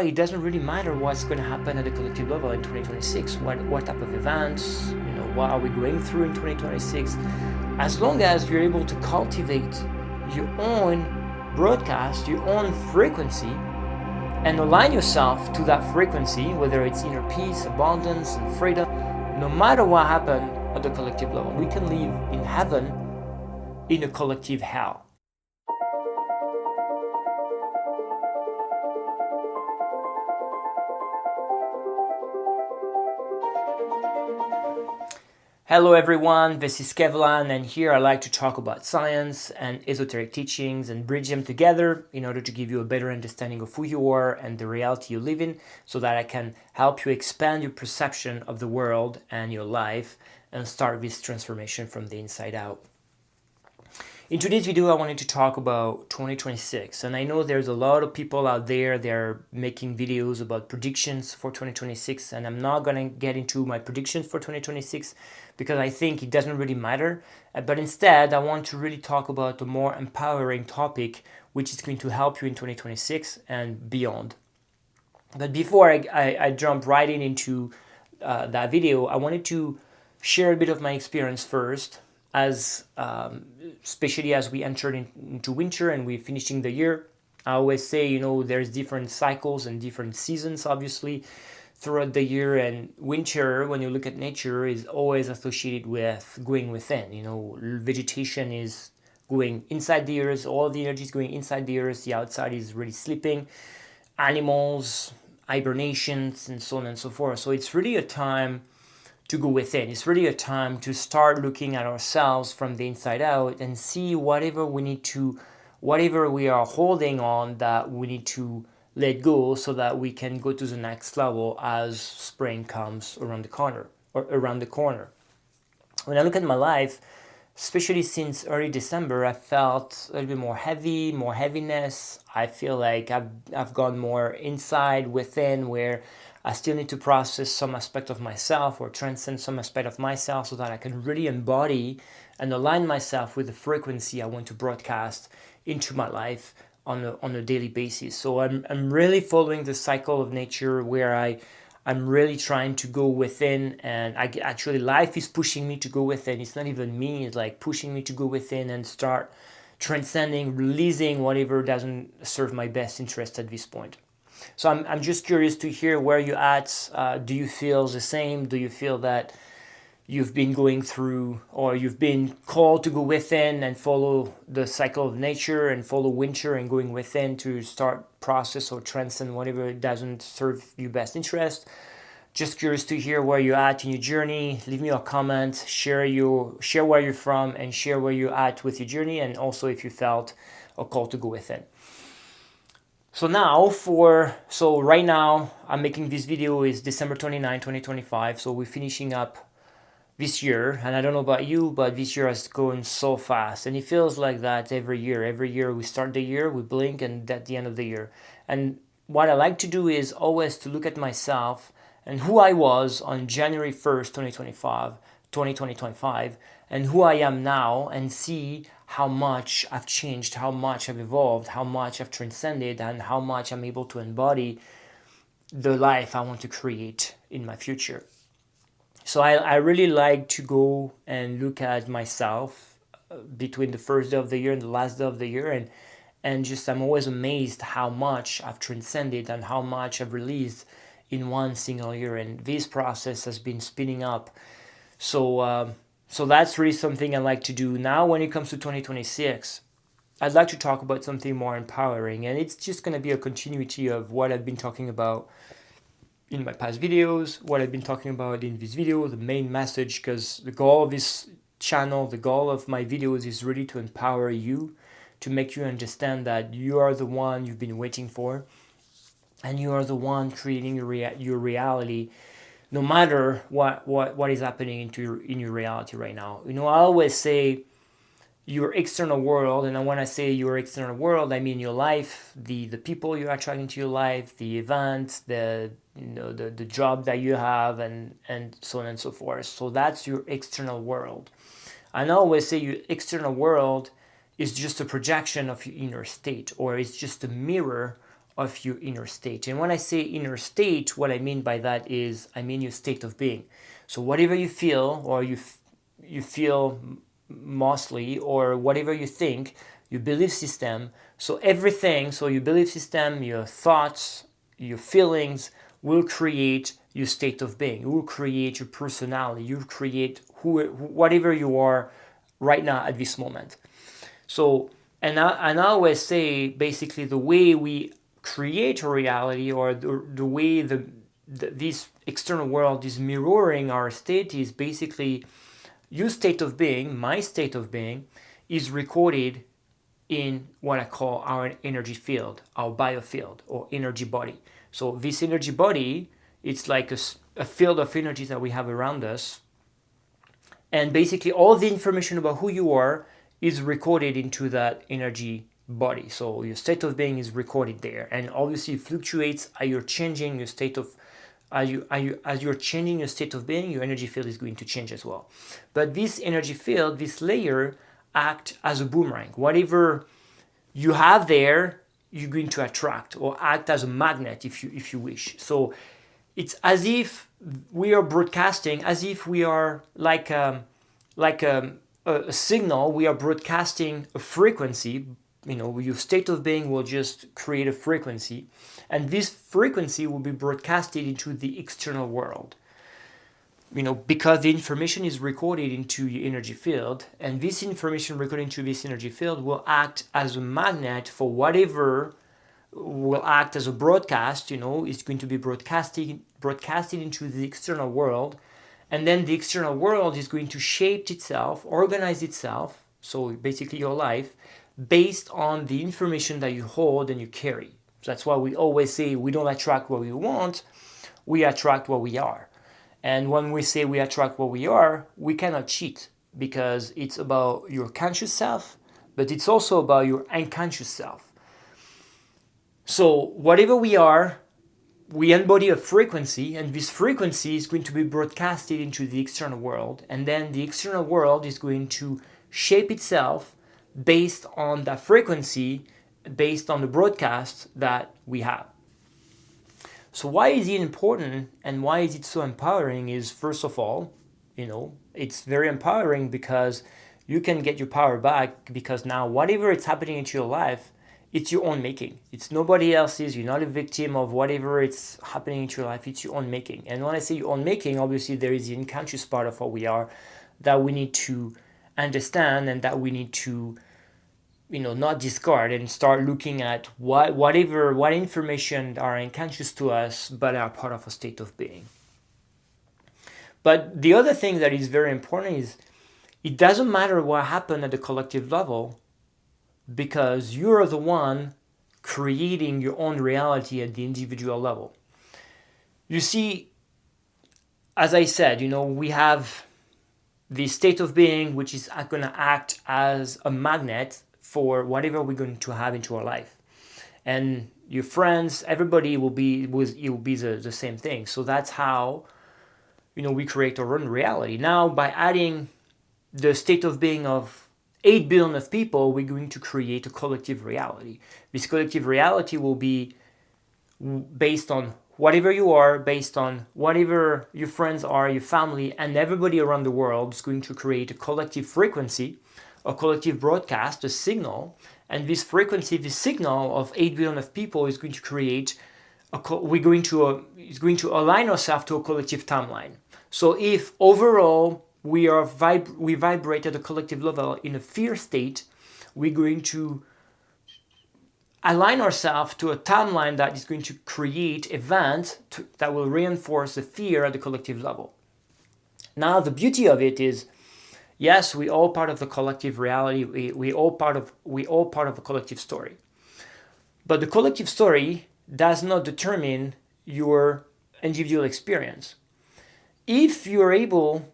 It doesn't really matter what's going to happen at the collective level in 2026, what type of events, what are we going through in 2026. As long as you're able to cultivate your own broadcast, your own frequency, and align yourself to that frequency, whether it's inner peace, abundance, and freedom, no matter what happened at the collective level, we can live in heaven in a collective hell. Hello everyone, this is Kevlan, and here I like to talk about science and esoteric teachings and bridge them together in order to give you a better understanding of who you are and the reality you live in, so that I can help you expand your perception of the world and your life and start this transformation from the inside out. In today's video, I wanted to talk about 2026, and I know there's a lot of people out there that are making videos about predictions for 2026, and I'm not going to get into my predictions for 2026 because I think it doesn't really matter, but instead I want to really talk about a more empowering topic which is going to help you in 2026 and beyond. But before I jump right into that video, I wanted to share a bit of my experience first, as especially as we entered into winter and we're finishing the year. I always say, there's different cycles and different seasons, obviously, throughout the year, and winter, when you look at nature, is always associated with going within. Vegetation is going inside the earth, all the energy is going inside the earth, the outside is really sleeping, animals, hibernations, and so on and so forth. So it's really a time to go within. It's really a time to start looking at ourselves from the inside out and see whatever we are holding on that we need to let go, so that we can go to the next level as spring comes around the corner. When I look at my life, especially since early December, I felt a little bit more heaviness. I feel like I've gone more inside within, where I still need to process some aspect of myself or transcend some aspect of myself, so that I can really embody and align myself with the frequency I want to broadcast into my life on a daily basis. So I'm really following the cycle of nature, where I'm really trying to go within, and actually life is pushing me to go within. It's not even me, it's like pushing me to go within and start transcending, releasing whatever doesn't serve my best interest at this point. So I'm just curious to hear where you're at. Do you feel the same? Do you feel that you've been going through, or you've been called to go within and follow the cycle of nature and follow winter and going within to start process or transcend whatever doesn't serve your best interest? Just curious to hear where you're at in your journey. Leave me a comment, share where you're from, and share where you're at with your journey, and also if you felt a call to go within. So right now I'm making this video is December 29, 2025. So we're finishing up this year, and I don't know about you, but this year has gone so fast, and it feels like that every year. Every year we start the year, we blink, and at the end of the year. And what I like to do is always to look at myself and who I was on January 1st, 2025, and who I am now, and see how much I've changed, how much I've evolved, how much I've transcended, and how much I'm able to embody the life I want to create in my future. So I really like to go and look at myself between the first day of the year and the last day of the year, and just I'm always amazed how much I've transcended and how much I've released in one single year, and this process has been spinning up. So that's really something I like to do. Now when it comes to 2026, I'd like to talk about something more empowering, and it's just going to be a continuity of what I've been talking about in my past videos, what I've been talking about in this video, the main message, because the goal of this channel, the goal of my videos is really to empower you, to make you understand that you are the one you've been waiting for, and you are the one creating your reality, no matter what is happening in your reality right now. I always say your external world, and when I say your external world, I mean your life, the people you are attracting to your life, the events, the job that you have, and so on and so forth. So that's your external world. And I always say your external world is just a projection of your inner state, or it's just a mirror of your inner state. And when I say inner state, what I mean by that is I mean your state of being. So whatever you feel, or you feel mostly, or whatever you think, your belief system, so everything, so your belief system, your thoughts, your feelings will create your state of being. It will create your personality. You create whatever you are right now at this moment. So, and I always say, basically, the way we create a reality, or the way this external world is mirroring our state, is basically your state of being, my state of being, is recorded in what I call our energy field, our biofield, or energy body. So this energy body, it's like a field of energy that we have around us. And basically all the information about who you are is recorded into that energy body. So your state of being is recorded there. And obviously it fluctuates as you're changing your state of as you're changing your state of being, your energy field is going to change as well. But this energy field, this layer, act as a boomerang. Whatever you have there, you're going to attract, or act as a magnet if you wish. So it's as if we are broadcasting, as if we are like a signal. We are broadcasting a frequency. Your state of being will just create a frequency, and this frequency will be broadcasted into the external world. Because the information is recorded into your energy field, and this information recorded into this energy field will act as a magnet for whatever will act as a broadcast. It's going to be broadcasted into the external world, and then the external world is going to shape itself, organize itself, so basically your life, based on the information that you hold and you carry. So that's why we always say we don't attract what we want, we attract what we are. And when we say we attract what we are, we cannot cheat, because it's about your conscious self, but it's also about your unconscious self. So whatever we are, we embody a frequency, and this frequency is going to be broadcasted into the external world, and then the external world is going to shape itself based on that frequency, based on the broadcast that we have. So why is it important, and why is it so empowering? Is, first of all, it's very empowering because you can get your power back, because now whatever is happening into your life, it's your own making. It's nobody else's. You're not a victim of whatever it's happening into your life. It's your own making. And when I say your own making, obviously there is the unconscious part of what we are that we need to understand, and that we need to not discard, and start looking at what information are unconscious to us but are part of a state of being. But the other thing that is very important is it doesn't matter what happened at the collective level, because you're the one creating your own reality at the individual level. You see, as I said, we have the state of being, which is going to act as a magnet for whatever we're going to have into our life. And your friends, everybody will be the same thing. So that's how, we create our own reality. Now, by adding the state of being of 8 billion of people, we're going to create a collective reality. This collective reality will be based on whatever you are, based on whatever your friends are, your family, and everybody around the world is going to create a collective frequency, a collective broadcast, a signal. And this frequency, this signal of 8 billion of people is going to create, is going to align ourselves to a collective timeline. So if overall we vibrate at a collective level in a fear state, we're going to align ourselves to a timeline that is going to create events that will reinforce the fear at the collective level. Now, the beauty of it is, yes, we all part of the collective reality. We all part of a collective story. But the collective story does not determine your individual experience. If you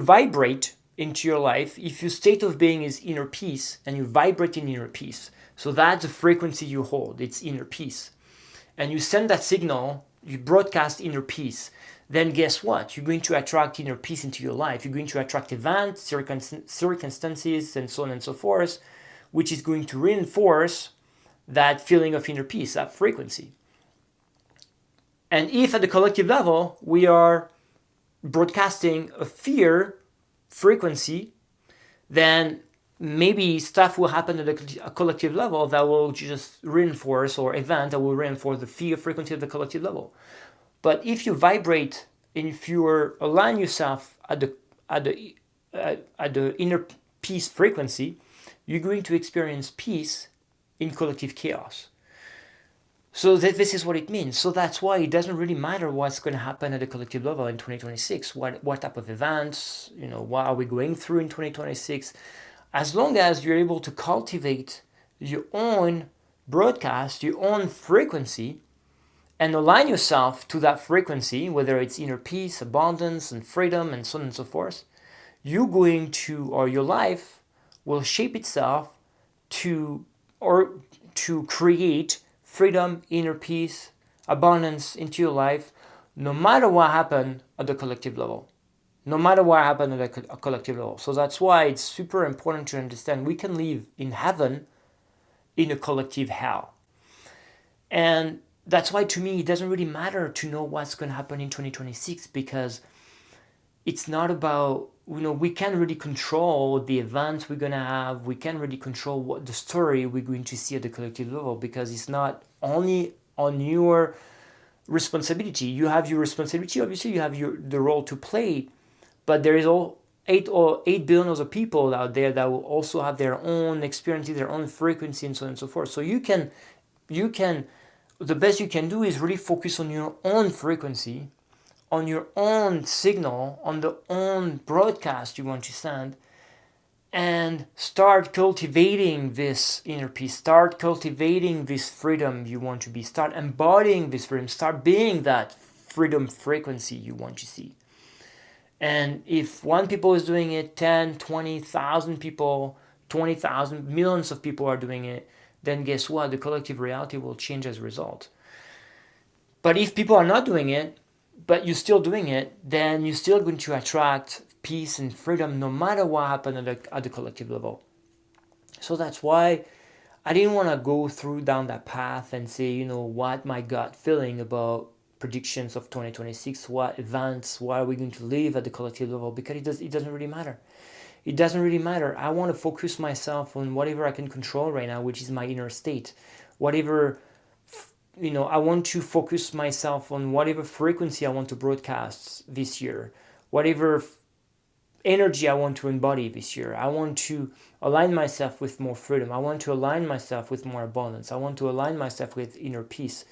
vibrate into your life, if your state of being is inner peace, and you vibrate in inner peace, so that's the frequency you hold, it's inner peace, and you send that signal, you broadcast inner peace, then guess what? You're going to attract inner peace into your life. You're going to attract events, circumstances, and so on and so forth, which is going to reinforce that feeling of inner peace, that frequency. And if at the collective level we are broadcasting a fear frequency, then maybe stuff will happen at a collective level that will just reinforce, or event that will reinforce the fear frequency at the collective level. But if you vibrate and if you align yourself at the inner peace frequency, you're going to experience peace in collective chaos. So this is what it means. So that's why it doesn't really matter what's going to happen at the collective level in 2026. What type of events, what are we going through in 2026? As long as you're able to cultivate your own broadcast, your own frequency, and align yourself to that frequency, whether it's inner peace, abundance, and freedom, and so on and so forth, you're going to, or your life will shape itself to create freedom, inner peace, abundance into your life, no matter what happened at the collective level. No matter what happened at a collective level. So that's why it's super important to understand we can live in heaven in a collective hell. And that's why, to me, it doesn't really matter to know what's going to happen in 2026, because it's not about, we can't really control the events we're going to have. We can't really control what the story we're going to see at the collective level, because it's not only on your responsibility. You have your responsibility, obviously, you have the role to play, but there is all 8 billion other people out there that will also have their own experiences, their own frequency, and so on and so forth. So you can, the best you can do is really focus on your own frequency, on your own signal, on the own broadcast you want to send, and start cultivating this inner peace, start cultivating this freedom you want to be, start embodying this freedom, start being that freedom frequency you want to see. And if one people is doing it, 10, 20,000 people, 20,000, millions of people are doing it, then guess what? The collective reality will change as a result. But if people are not doing it, but you're still doing it, then you're still going to attract peace and freedom no matter what happened at the collective level. So that's why I didn't want to go down that path and say, what my gut feeling about predictions of 2026, what events, what are we going to live at the collective level, because it doesn't really matter. It doesn't really matter. I want to focus myself on whatever I can control right now, which is my inner state. Whatever, I want to focus myself on whatever frequency I want to broadcast this year, whatever energy I want to embody this year. I want to align myself with more freedom. I want to align myself with more abundance. I want to align myself with inner peace.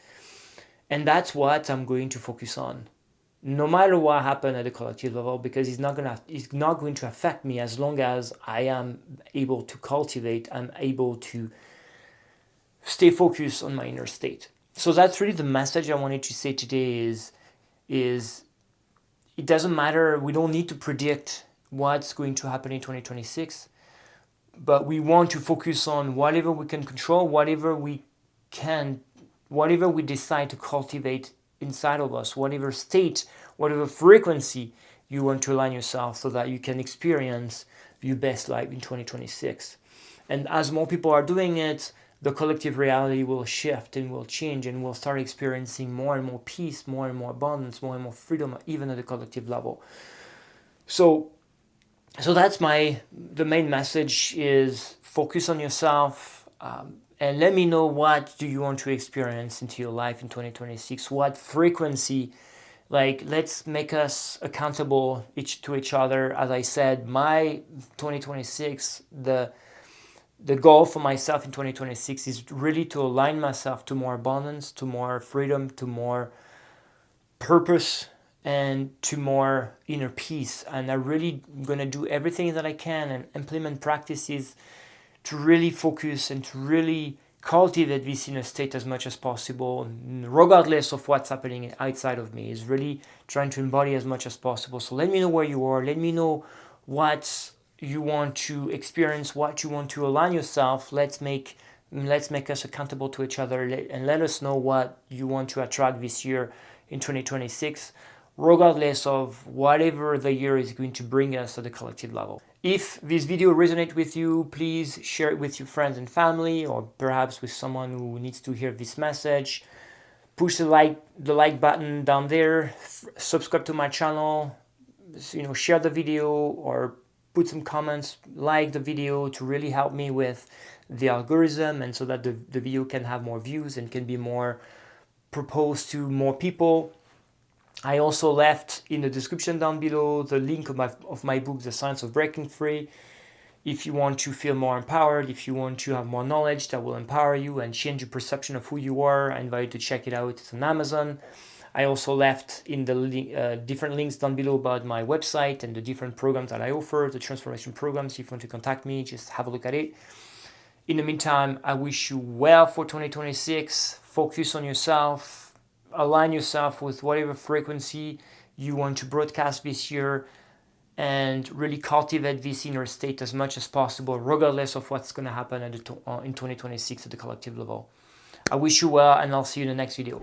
And that's what I'm going to focus on, no matter what happens at the collective level, because it's not going to affect me as long as I am able to cultivate, I'm able to stay focused on my inner state. So that's really the message I wanted to say today is it doesn't matter, we don't need to predict what's going to happen in 2026, but we want to focus on whatever we can control, whatever we decide to cultivate inside of us, whatever state, whatever frequency you want to align yourself so that you can experience your best life in 2026. And as more people are doing it, the collective reality will shift and will change, and we'll start experiencing more and more peace, more and more abundance, more and more freedom, even at the collective level. So that's the main message is focus on yourself, and let me know what do you want to experience into your life in 2026, what frequency, let's make us accountable to each other. As I said, my 2026, the goal for myself in 2026 is really to align myself to more abundance, to more freedom, to more purpose, and to more inner peace. And I'm really going to do everything that I can and implement practices to really focus and to really cultivate this inner state as much as possible, regardless of what's happening outside of me. Is really trying to embody as much as possible. So let me know where you are. Let me know what you want to experience, what you want to align yourself. Let's make us accountable to each other, and let us know what you want to attract this year in 2026. regardless of whatever the year is going to bring us at the collective level. If this video resonates with you, please share it with your friends and family, or perhaps with someone who needs to hear this message. Push the like button down there, subscribe to my channel, share the video, or put some comments, like the video, to really help me with the algorithm, and so that the video can have more views and can be more proposed to more people. I also left in the description down below the link of my book, The Science of Breaking Free. If you want to feel more empowered, if you want to have more knowledge that will empower you and change your perception of who you are, I invite you to check it out. It's on Amazon. I also left in the different links down below about my website and the different programs that I offer, the transformation programs. If you want to contact me, just have a look at it. In the meantime, I wish you well for 2026. Focus on yourself, align yourself with whatever frequency you want to broadcast this year, and really cultivate this inner state as much as possible, regardless of what's going to happen in 2026 at the collective level. I wish you well, and I'll see you in the next video.